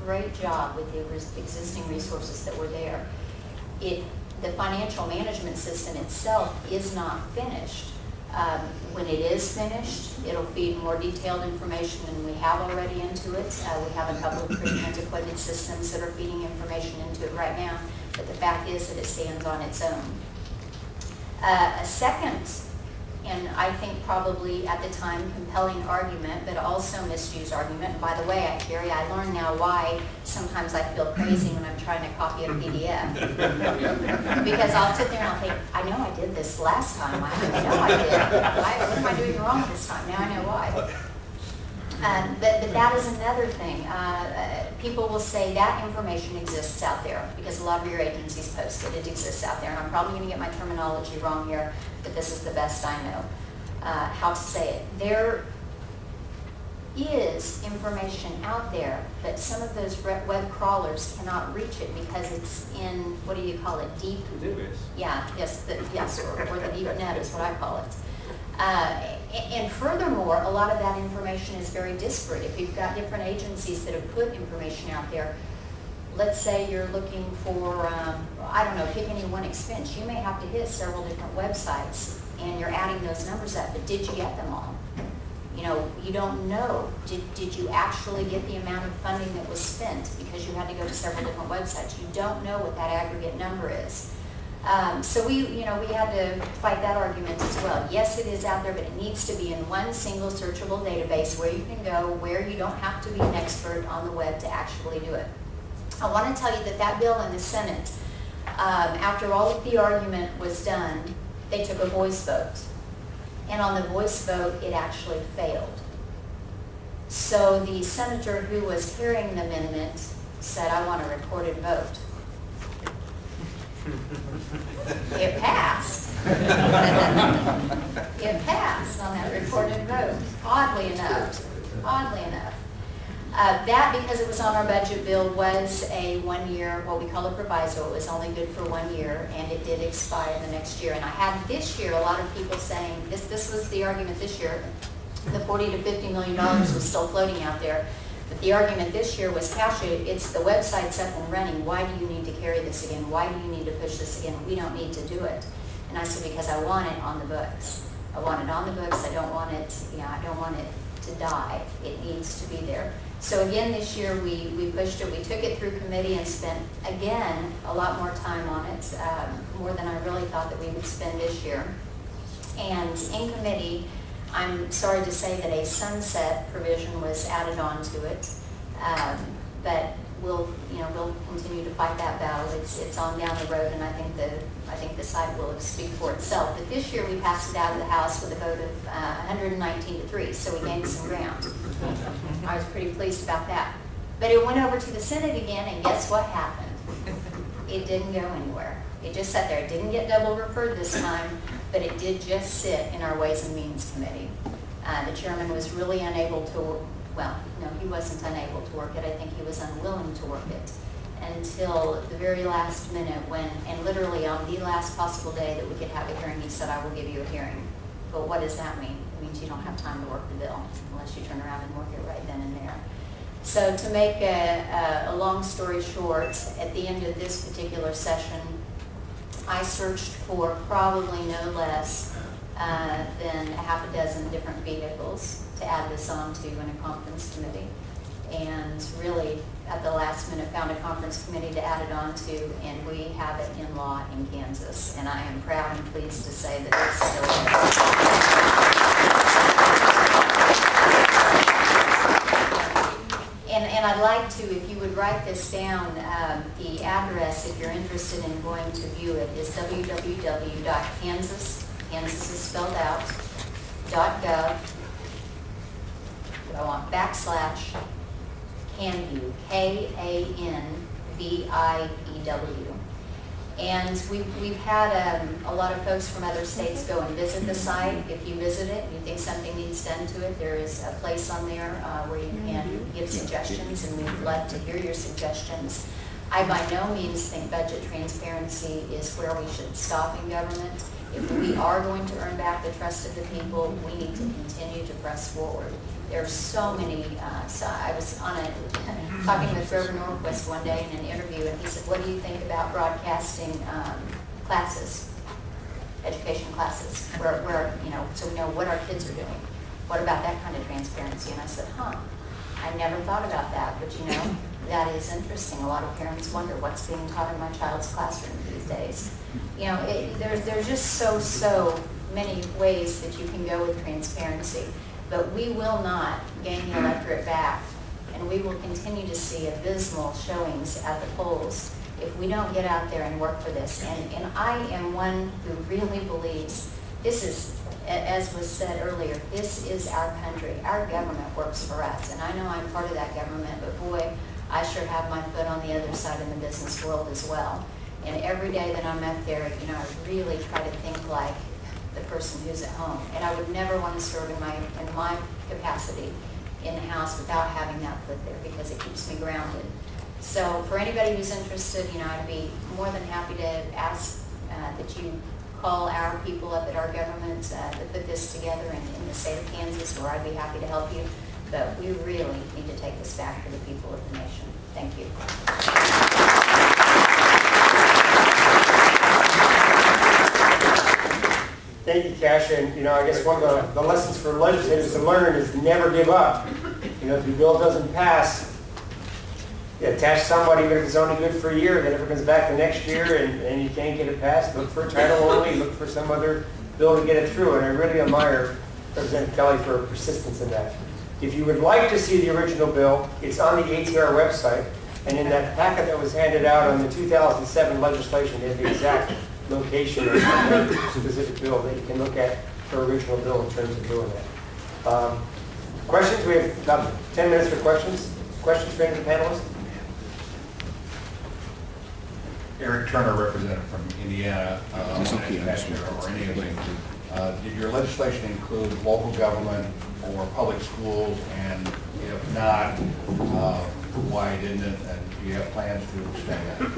great job with the existing resources that were there. The financial management system itself is not finished. When it is finished, it'll feed more detailed information than we have already into it. We have a couple of pretty antiquated systems that are feeding information into it right now, but the fact is that it stands on its own. A second, and I think probably at the time compelling argument, but also misused argument, and by the way, Gary, I learn now why sometimes I feel crazy when I'm trying to copy a PDF. Because I'll sit there and I'll think, I know I did this last time. I know I did. What am I doing wrong this time? Now I know why. But that is another thing. People will say that information exists out there because a lot of your agencies post it. It exists out there. And I'm probably going to get my terminology wrong here, but this is the best I know how to say it. There is information out there, but some of those web crawlers cannot reach it because it's in, what do you call it, deep? Yeah, yes, or the deep net is what I call it. And furthermore, a lot of that information is very disparate. If you've got different agencies that have put information out there, let's say you're looking for, I don't know, pick any one expense. You may have to hit several different websites and you're adding those numbers up, but did you get them all? You know, you don't know. Did you actually get the amount of funding that was spent because you had to go to several different websites? You don't know what that aggregate number is. So we had to fight that argument as well. Yes, it is out there, but it needs to be in one single searchable database where you can go, where you don't have to be an expert on the web to actually do it. I want to tell you that bill in the Senate, after all of the argument was done, they took a voice vote. And on the voice vote, it actually failed. So the senator who was hearing the amendment said, I want a recorded vote. It passed. It passed on that recorded vote, oddly enough. That, because it was on our budget bill, was a 1 year, what we call a proviso. It was only good for 1 year, and it did expire the next year. And I had this year a lot of people saying, this was the argument this year, the $40 to $50 million was still floating out there. But the argument this year was, it's the website's up and running. Why do you need to carry this again? Why do you need to push this again? We don't need to do it. And I said, because I want it on the books. I want it on the books. I don't want it, I don't want it to die. It needs to be there. So again, this year we pushed it. We took it through committee and spent, again, a lot more time on it, more than I really thought that we would spend this year. And in committee, I'm sorry to say that a sunset provision was added on to it, but we'll continue to fight that battle. It's on down the road, and I think the site will speak for itself. But this year we passed it out of the House with a vote of 119 to 3, so we gained some ground. I was pretty pleased about that. But it went over to the Senate again, and guess what happened? It didn't go anywhere. It just sat there. It didn't get double referred this time, but it did just sit in our Ways and Means Committee. The chairman was really unable to, well, no, he wasn't unable to work it. I think he was unwilling to work it until the very last minute when, and literally on the last possible day that we could have a hearing, he said, I will give you a hearing. But what does that mean? It means you don't have time to work the bill unless you turn around and work it right then and there. So to make a long story short, at the end of this particular session, I searched for probably no less than a half a dozen different vehicles to add this on to in a conference committee. And really, at the last minute, found a conference committee to add it on to, and we have it in law in Kansas. And I am proud and pleased to say that it's still there. And I'd like to, if you would write this down, the address, if you're interested in going to view it, is www.kansas, Kansas is spelled out, .gov, what I want, /Canview, K-A-N-V-I-E-W. And we've had a lot of folks from other states go and visit the site. If you visit it and you think something needs done to it, there is a place on there where you can give suggestions, and we'd love to hear your suggestions. I by no means think budget transparency is where we should stop in government. If we are going to earn back the trust of the people, we need to continue to press forward. There's so many, so I was on a, talking with Grover Norquist one day in an interview, and he said, what do you think about broadcasting classes, education classes, where, you know, so we know what our kids are doing? What about that kind of transparency? And I said, I never thought about that, but you know, that is interesting. A lot of parents wonder what's being taught in my child's classroom these days. You know, there's just so many ways that you can go with transparency. But we will not gain the electorate back, and we will continue to see abysmal showings at the polls if we don't get out there and work for this. And I am one who really believes this is, as was said earlier, this is our country. Our government works for us, and I know I'm part of that government, but boy, I sure have my foot on the other side in the business world as well. And every day that I'm up there, you know, I really try to think like the person who's at home. And I would never want to serve in my capacity in-house without having that foot there, because it keeps me grounded. So for anybody who's interested, you know, I'd be more than happy to ask that you call our people up at our government that put this together in the state of Kansas, where I'd be happy to help you. But we really need to take this back for the people of the nation. Thank you. Thank you, Kasia. And, you know, I guess one of the lessons for legislators to learn is to never give up. You know, if your bill doesn't pass, you attach somebody, even if it's only good for a year, then if it comes back the next year and you can't get it passed, look for a title only, look for some other bill to get it through. And I really admire Representative Kelly for her persistence in that. If you would like to see the original bill, it's on the ATR website. And in that packet that was handed out on the 2007 legislation, there's the exact location of that specific bill that you can look at for original bill in terms of doing that. Questions? We have about 10 minutes for questions. Questions for any of the panelists? Eric Turner, representative from Indiana, or anything. Did your legislation include local government or public schools? And if not, why didn't it? And do you have plans to extend that?